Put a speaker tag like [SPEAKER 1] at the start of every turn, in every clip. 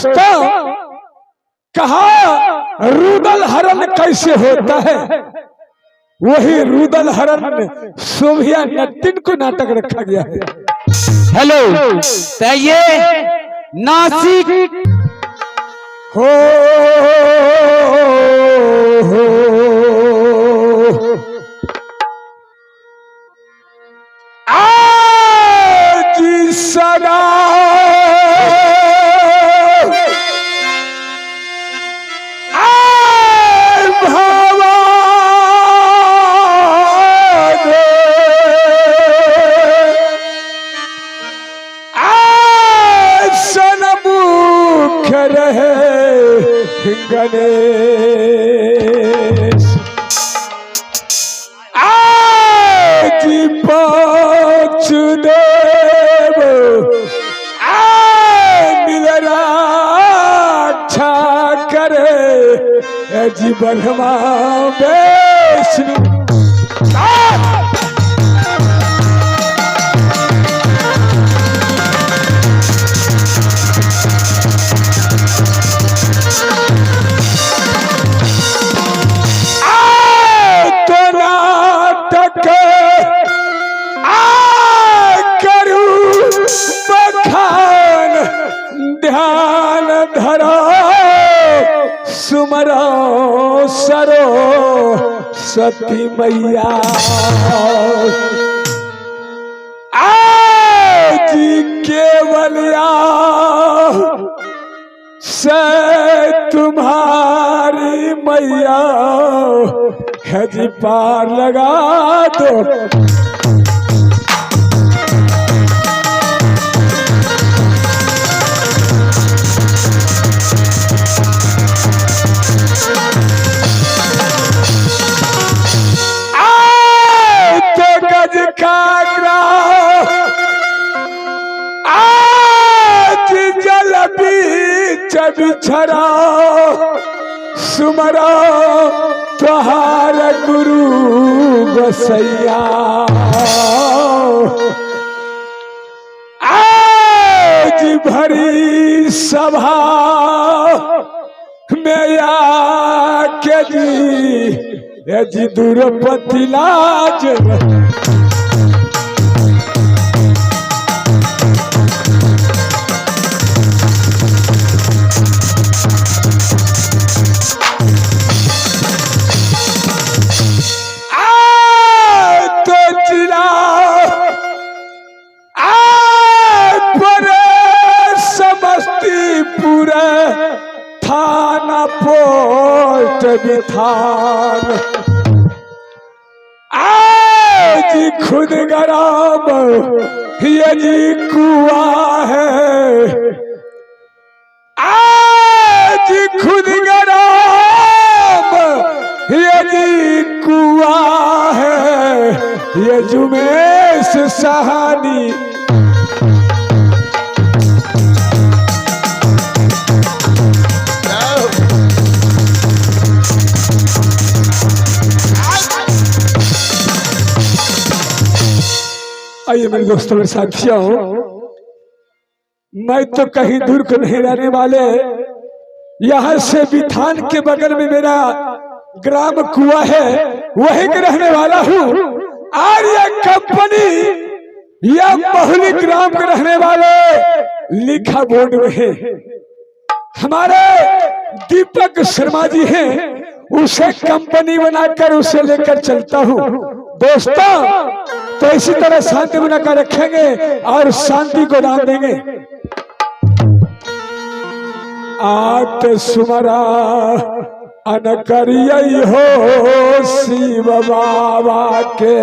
[SPEAKER 1] दोस्तों कहा रुदल हरण कैसे होता है, वही रुदल हरण सोभिया नटिन को नाटक रखा गया है।
[SPEAKER 2] हेलो, तो ये नासिक
[SPEAKER 1] हो आज सदा गणेश आज वासुदेव मिल रक्षा करे जी ब्रह्मा विष्णु। ध्यान धरो सुमरो सरो सती मैया आज केवलिया से तुम्हारी मैया है जी पार लगा दो। आज जल बीच बिछरा सुमरा तुहार गुरु बसैया आज भरी सभा में आके जी द्रौपदी लाज थाना पोस्ट बिथान आज खुद गराम ये जी कुआ है, आज खुद गराम ये जी कुआ है, ये जुमेश सहानी आइए मेरे दोस्तों मेरे साथियों, मैं तो कहीं दूर को नहीं रहने वाले, यहाँ से बिथान के बगल में मेरा ग्राम कुआ है, वहीं के रहने वाला हूँ। और ये कंपनी या बहुली ग्राम के रहने वाले लिखा बोर्ड में है, हमारे दीपक शर्मा जी हैं, उसे कंपनी बनाकर उसे लेकर चलता हूँ। दोस्तों तो इसी तरह शांति बनाकर रखेंगे और शांति को दान देंगे। आत सुमरा अनकरिय हो शिव बाबा के,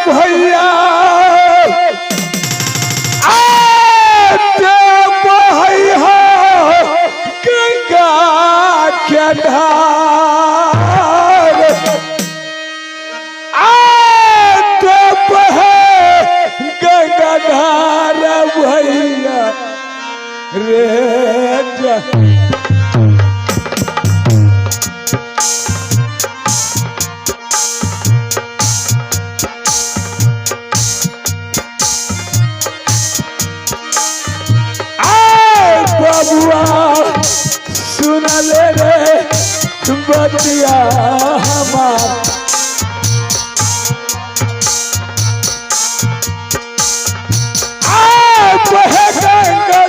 [SPEAKER 1] भैया गंगा के धार गंगा धार भैया बतिया हमार बहे गंगा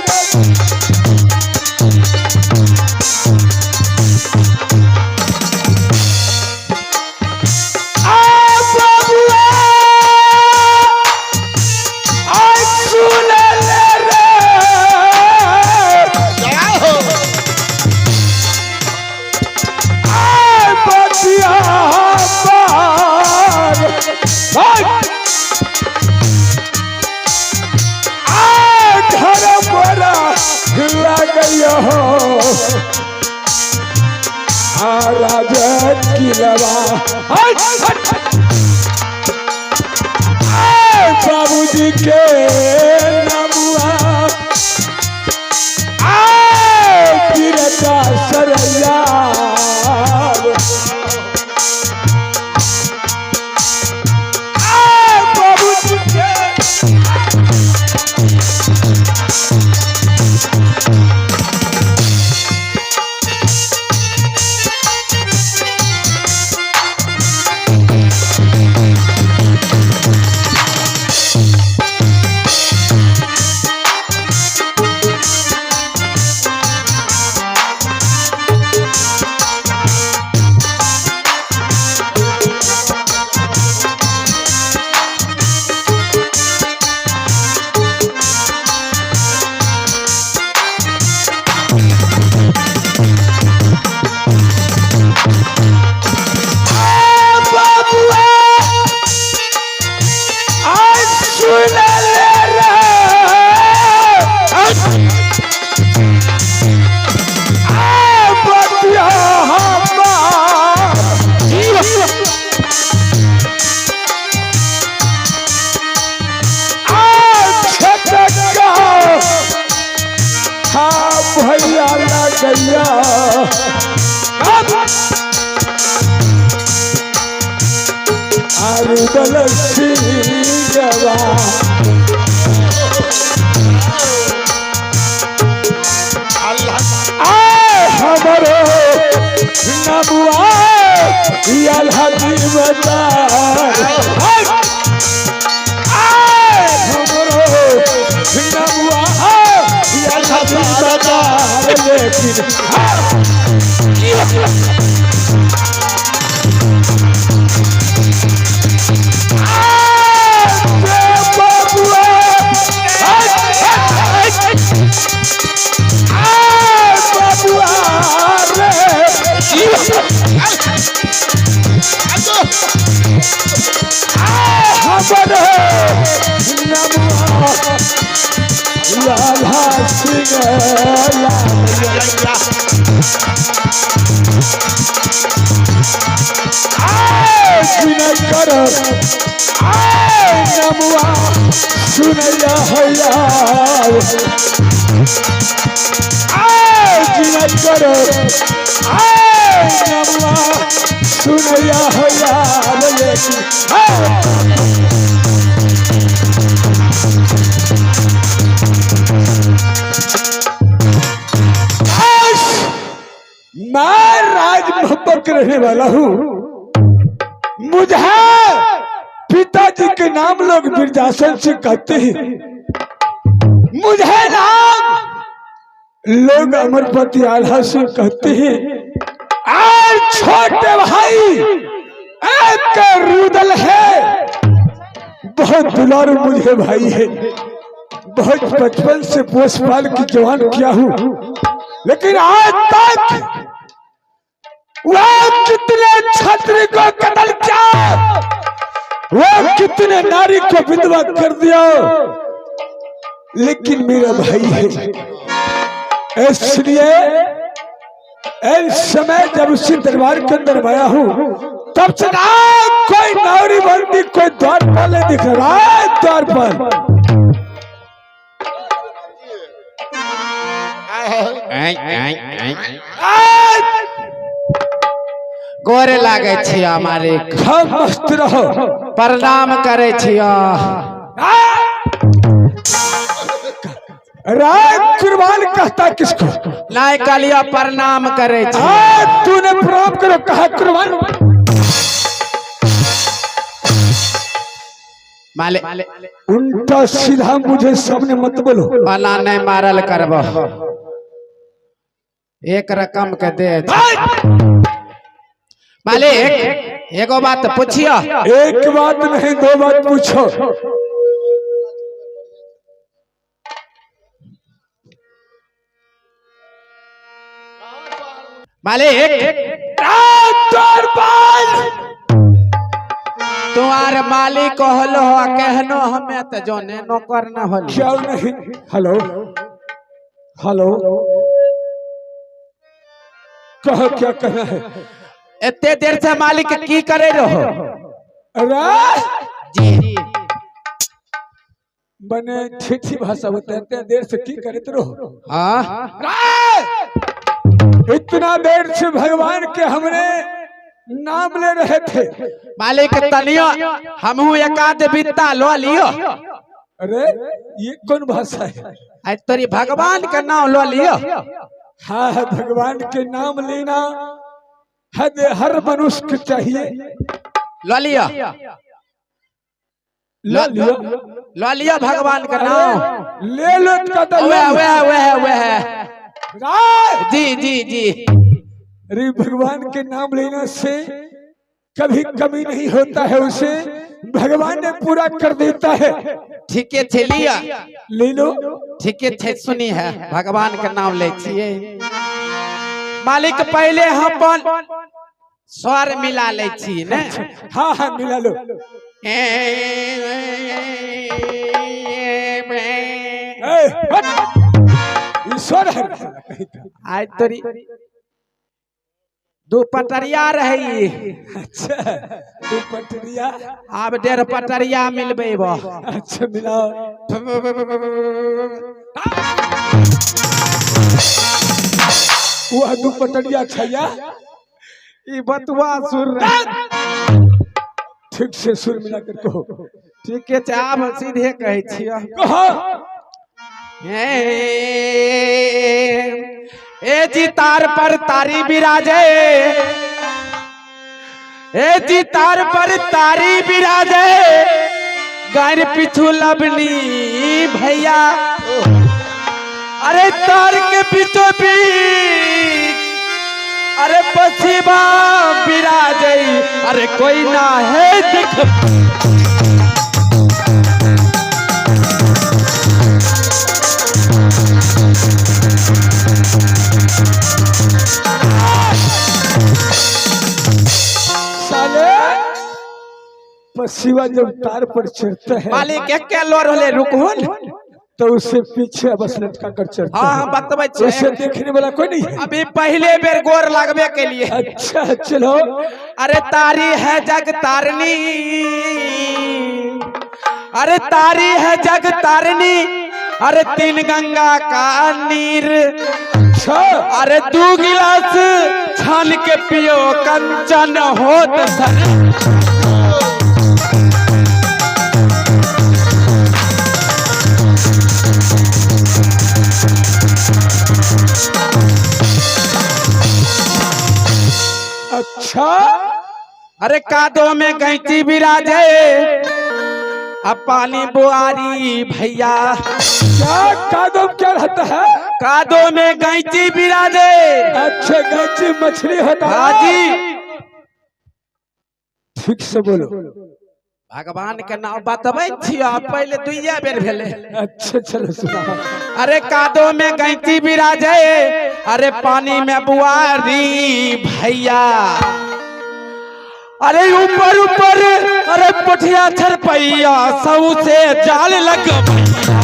[SPEAKER 1] राजा किलवा बाबूजी के नमुआ गिरता सरैया बाबूजी के भैया लगैया अरुदल सिंगवा हमरो नबुआ अलहदी बता हमरो नबुआ लेकिन लाला सिंह कर नमुआ सुनैया हैया कर नमुआ सुनैया हैया मैं राज मोहब्बत रहने वाला हूँ। मुझे पिताजी के नाम लोग बिरजासन से कहते हैं, मुझे नाम लोग अमरपति आल्हा से कहते हैं। और छोटे भाई एक रुदल है, बहुत दुलारू मुझे भाई है, बहुत बचपन से पोस पाल की जवान किया हूँ, लेकिन आज तक वो कितने छात्री को कत्ल किया, वो कितने नारी को विधवा कर दिया, लेकिन मेरा भाई है। इसलिए इस समय जब उसी दरबार के अंदर आया हूँ, तब से कोई नौरी बंदी कोई द्वार पर नहीं दिख रहा है। द्वार पर
[SPEAKER 2] गोरे लागे छी हमारे
[SPEAKER 1] मस्त रहो,
[SPEAKER 2] प्रणाम करे छी।
[SPEAKER 1] राय कुर्बान कहता किसको?
[SPEAKER 2] नाय कालिया प्रणाम करे छी।
[SPEAKER 1] तूने प्रणाम करो कहा कुर्बान?
[SPEAKER 2] माले
[SPEAKER 1] उल्टा सीधा मुझे सामने मत बोलो।
[SPEAKER 2] वाला नहीं मारल करबो, एक रकम के दे। मालिक एगो बात पूछियो।
[SPEAKER 1] एक बात नहीं दो बात पूछो।
[SPEAKER 2] मालिक तुम्हारे मालिक कहलो कहनो हमें तो जोने नौकर न हो।
[SPEAKER 1] क्या नहीं? हेलो हेलो कहो क्या कहना है?
[SPEAKER 2] इतने देर से मालिक की करे रहो?
[SPEAKER 1] अरे
[SPEAKER 2] जी
[SPEAKER 1] बने ठीठी भाषा होता है। इतने देर से की करे तो रहो?
[SPEAKER 2] हाँ
[SPEAKER 1] इतना देर से भगवान के हमने नाम ले रहे थे।
[SPEAKER 2] मालिक तनियो हमहू एकाध बित्ता लो लियो।
[SPEAKER 1] अरे ये कौन भाषा है?
[SPEAKER 2] आज तोरी भगवान का नाम लो लियो।
[SPEAKER 1] हाँ भगवान के नाम लेना हर मनुष्य को चाहिए।
[SPEAKER 2] लो लियो लो लियो भगवान का नाम
[SPEAKER 1] ले लो।
[SPEAKER 2] जी जी जी।
[SPEAKER 1] अरे भगवान के नाम लेने से कभी कमी नहीं होता है, उसे भगवान ने पूरा कर देता है।
[SPEAKER 2] ठीक है लिया
[SPEAKER 1] ले लो।
[SPEAKER 2] ठीक है सुनी है भगवान का नाम ले छिए। मालिक पहले हम स्वर मिला ले छी ने।
[SPEAKER 1] हाँ हाँ मिला लो। ईश्वर है
[SPEAKER 2] आज तोरी दो पटरिया रही।
[SPEAKER 1] अच्छा दो पटरिया
[SPEAKER 2] अब 1.5 पटरिया मिलबे।
[SPEAKER 1] अच्छा मिलाओ। वह दो पटरिया छैया
[SPEAKER 2] ई बतवा सुर
[SPEAKER 1] ठीक से सुर मिला कर कहो।
[SPEAKER 2] ठीक है आप सीधे कहे छियो।
[SPEAKER 1] कहो
[SPEAKER 2] ए जी तार पर तारी बिराजे, ए जी तार पर तारी बिराजे, गायर पिछू लबनी भैया। अरे तार के पीछो बीच अरे पसीबा बिराजे, अरे कोई ना है दिख।
[SPEAKER 1] पसीवा जब तार पर चढ़ता है
[SPEAKER 2] मालिक एक लोर होले रुकहुन
[SPEAKER 1] तो उससे पीछे बस लटका कर चढ़ता है।
[SPEAKER 2] हाँ बतबै छे।
[SPEAKER 1] उसे देखने वाला कोई नहीं है।
[SPEAKER 2] अभी पहले बेर गोर लागबे के लिए।
[SPEAKER 1] अच्छा चलो।
[SPEAKER 2] अरे तारी है जग तारनी, अरे तारी है जग तारनी, अरे 3 गंगा का नीर।
[SPEAKER 1] अच्छा
[SPEAKER 2] अरे 2 गिलास छान के पियो कंचन होत सर।
[SPEAKER 1] अच्छा
[SPEAKER 2] अरे कादो में गैंची बिराजे, अब पानी बुआरी भैया।
[SPEAKER 1] क्या कादो क्या रहता है?
[SPEAKER 2] कादो में गैंची बिराजे।
[SPEAKER 1] अच्छा गैंची मछली होता है।
[SPEAKER 2] हाँ जी
[SPEAKER 1] ठीक से बोलो।
[SPEAKER 2] भगवान के नाम बतबै छियो पहले 2 बेर भेले।
[SPEAKER 1] अच्छा चलो सुना।
[SPEAKER 2] अरे कादो में गैंची बिराजे, अरे पानी में बुआरी भैया। अरे ऊपर ऊपर अरे पोठिया छरपैया, सऊ से जाल लग भैया।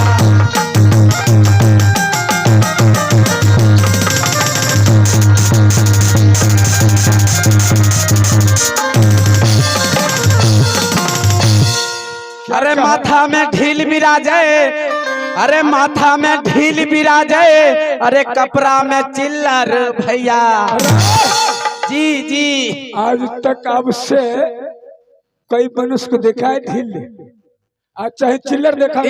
[SPEAKER 2] अरे माथा में ढील बिराजे, अरे माथा में ढील बिराजे, अरे कपड़ा में चिल्लर भैया। जी जी
[SPEAKER 1] आज तक आपसे कई मनुष्य को देखा है ढील, आज चाहे चिल्लर देखा।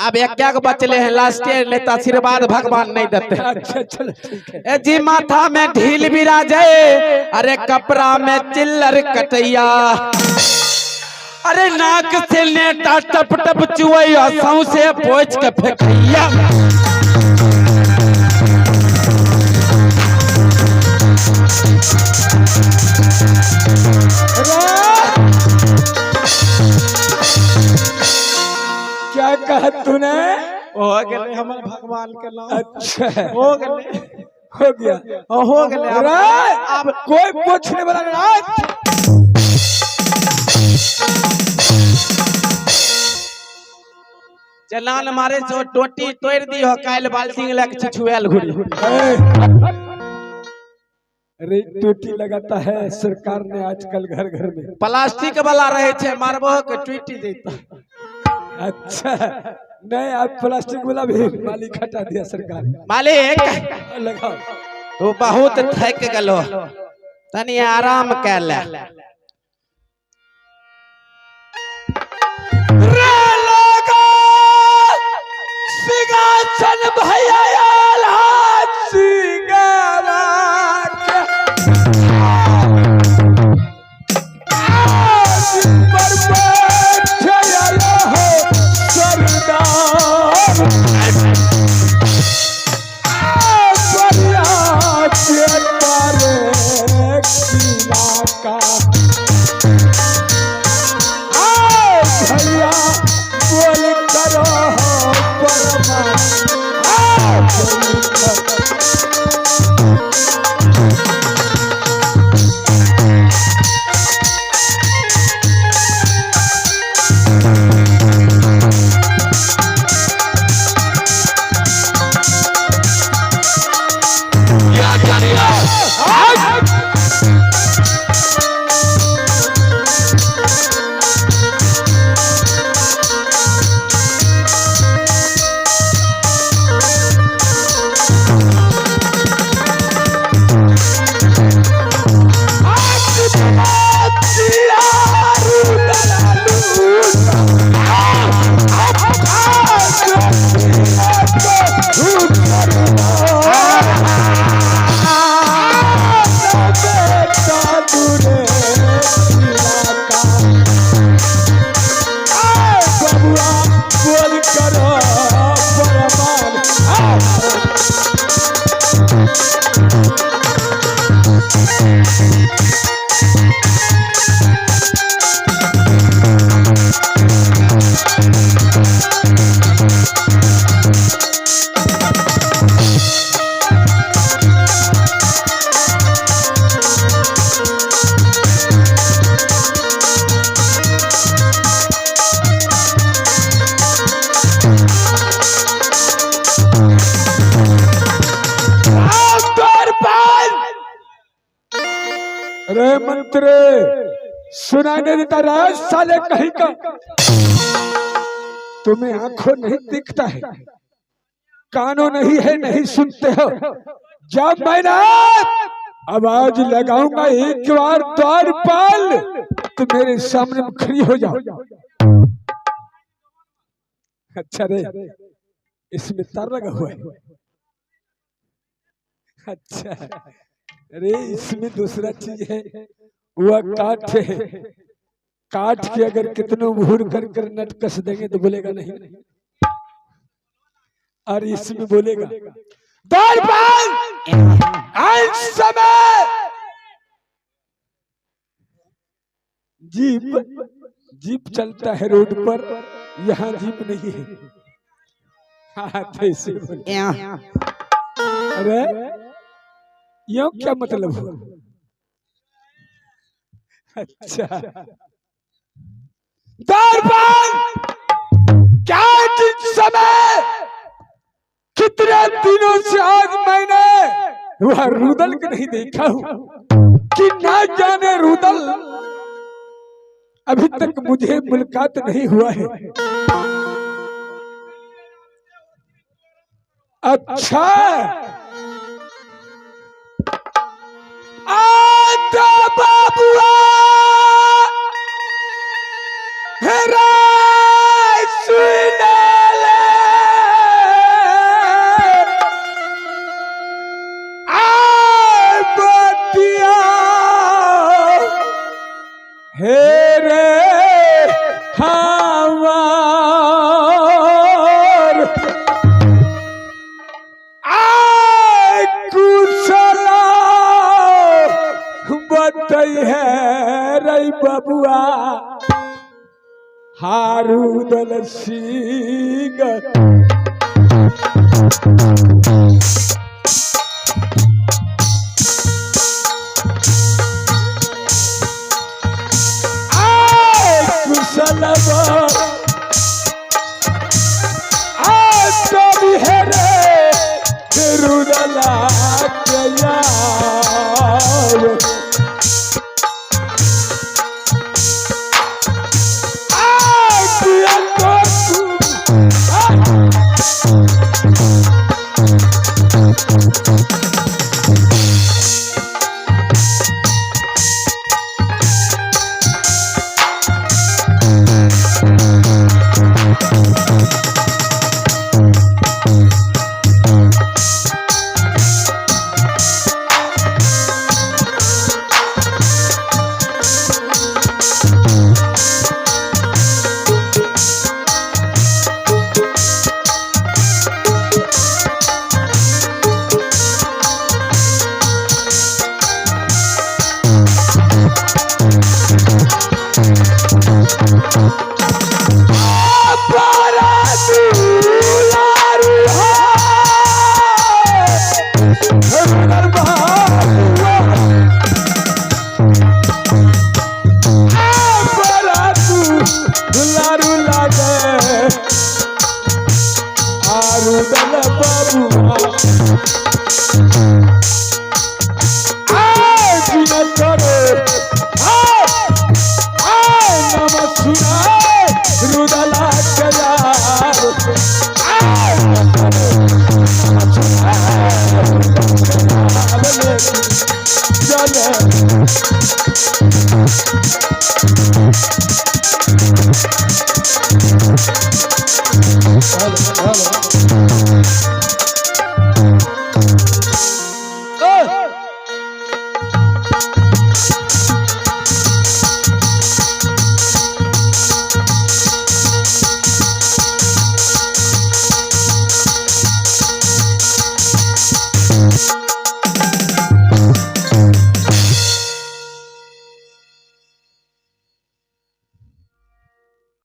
[SPEAKER 2] अब एक क्या बचले हैं लास्ट ईयर नहीं तो आशीर्वाद भगवान नहीं देते।
[SPEAKER 1] अच्छा चलो ठीक है।
[SPEAKER 2] ए जी माथा में ढील बिराजे, अरे कपड़ा में चिल्लर कटैया, अरे नाक से नेटा टप टप चुवैया, सौ से पोछ के फेंकैया।
[SPEAKER 1] क्या कहा तूने?
[SPEAKER 2] हो गए हमारे भगवान के नाम।
[SPEAKER 1] अच्छा
[SPEAKER 2] हो गए,
[SPEAKER 1] हो गया।
[SPEAKER 2] हो गए।
[SPEAKER 1] अरे अब कोई पूछने वाला नहीं।
[SPEAKER 2] जलान मारे जो टोटी तोड़ दी हो, काल बाल्टी लग छुएल घुरी।
[SPEAKER 1] अरे टोटी लगाता है सरकार ने आजकल घर घर में।
[SPEAKER 2] प्लास्टिक वाला रहे थे, मारबो के टूटी देता।
[SPEAKER 1] अच्छा नहीं, आप प्लास्टिक वाला भी मालिक हटा दिया सरकार।
[SPEAKER 2] मालिक
[SPEAKER 1] लगाओ।
[SPEAKER 2] तू बहुत थक गलो, तनी आराम कर ले।
[SPEAKER 1] सिंहासन भैया रे मंत्री सुनाई नहीं देता राज साले कहीं का। तुम्हें आंखों नहीं दिखता है, कानों नहीं है, नहीं सुनते हो। जब मैं ना आवाज लगाऊंगा एक बार द्वारपाल, तो मेरे सामने में खड़ी हो जाओ। अच्छा रे, इसमें तार लगा हुआ है। अच्छा अरे इसमें दूसरा चीज है, वह काठ है। काठ के अगर कितनों मुहूर कर कर नट कस देंगे तो बोलेगा नहीं, और इसमें बोलेगा समय। जीप जीप चलता है रोड पर, यहाँ जीप नहीं है। हाँ अरे यो क्या मतलब हुआ? अच्छा क्या समय कितने दिनों से आज मैंने वह रुदल को नहीं देखा हूं कि ना जाने रुदल अभी तक मुझे मुलाकात नहीं हुआ है। अच्छा आजा बाबुआ हेरा सुन ले हे रे हमार आय कुशला बतई है रे बबुआ हारूदल सिंह